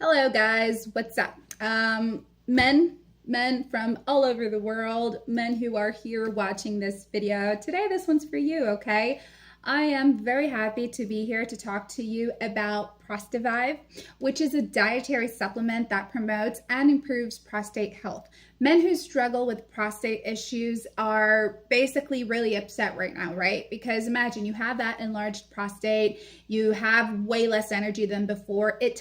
Hello guys, what's up? Men from all over the world, men who are here watching this video. Today this one's for you, okay? I am very happy to be here to talk to you about ProstaVive, which is a dietary supplement that promotes and improves prostate health. Men who struggle with prostate issues are basically really upset right now, right? Because imagine you have that enlarged prostate, you have way less energy than before. It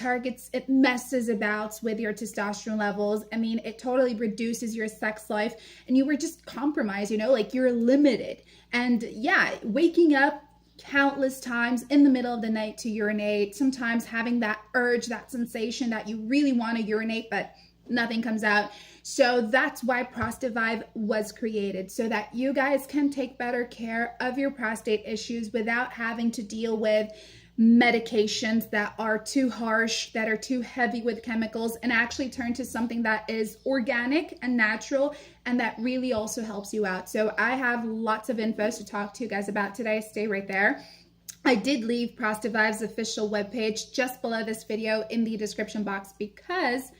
messes about with your testosterone levels. I mean, it totally reduces your sex life and you were just compromised, like you're limited. And yeah, waking up countless times in the middle of the night to urinate, sometimes having that urge, that sensation that you really want to urinate, but nothing comes out. So that's why ProstaVive was created, so that you guys can take better care of your prostate issues without having to deal with medications that are too harsh, that are too heavy with chemicals, and actually turn to something that is organic and natural and that really also helps you out. So I have lots of info to talk to you guys about today. Stay right there. I did leave ProstaVive's official webpage just below this video in the description box because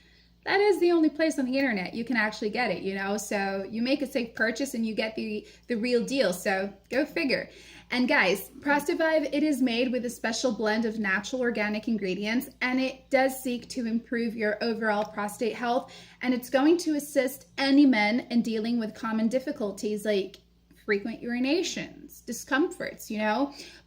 that is the only place on the internet you can actually get it, so you make a safe purchase and you get the real deal. So go figure. And guys, ProstaVive, it is made with a special blend of natural organic ingredients, and it does seek to improve your overall prostate health, and it's going to assist any men in dealing with common difficulties like frequent urinations, discomforts,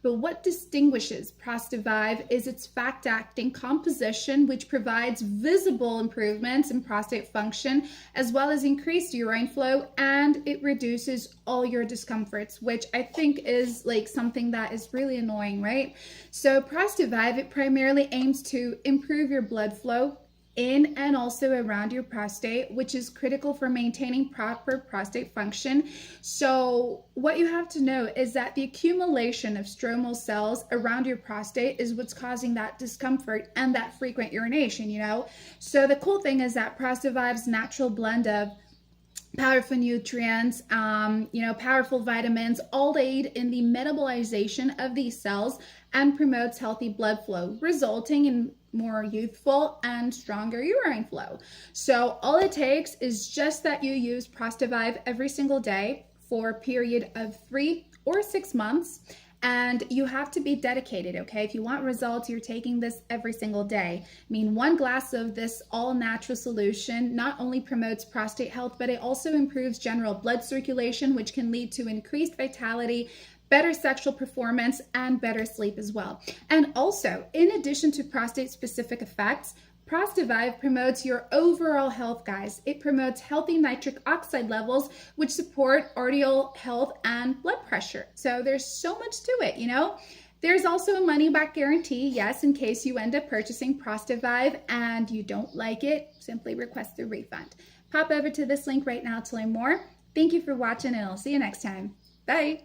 But what distinguishes ProstaVive is its fast-acting composition, which provides visible improvements in prostate function, as well as increased urine flow, and it reduces all your discomforts, which I think is like something that is really annoying, right? So ProstaVive, it primarily aims to improve your blood flow in and also around your prostate, which is critical for maintaining proper prostate function. So what you have to know is that the accumulation of stromal cells around your prostate is what's causing that discomfort and that frequent urination, So the cool thing is that ProstaVive's natural blend of powerful nutrients, powerful vitamins, all aid in the metabolization of these cells and promotes healthy blood flow, resulting in more youthful and stronger urine flow. So all it takes is just that you use ProstaVive every single day for a period of 3 or 6 months. And you have to be dedicated, okay? If you want results, you're taking this every single day. I mean, 1 glass of this all-natural solution not only promotes prostate health, but it also improves general blood circulation, which can lead to increased vitality, better sexual performance, and better sleep as well. And also, in addition to prostate-specific effects, ProstaVive promotes your overall health, guys. It promotes healthy nitric oxide levels, which support arterial health and blood pressure. So there's so much to it, There's also a money-back guarantee, yes, in case you end up purchasing ProstaVive and you don't like it, simply request a refund. Pop over to this link right now to learn more. Thank you for watching, and I'll see you next time. Bye.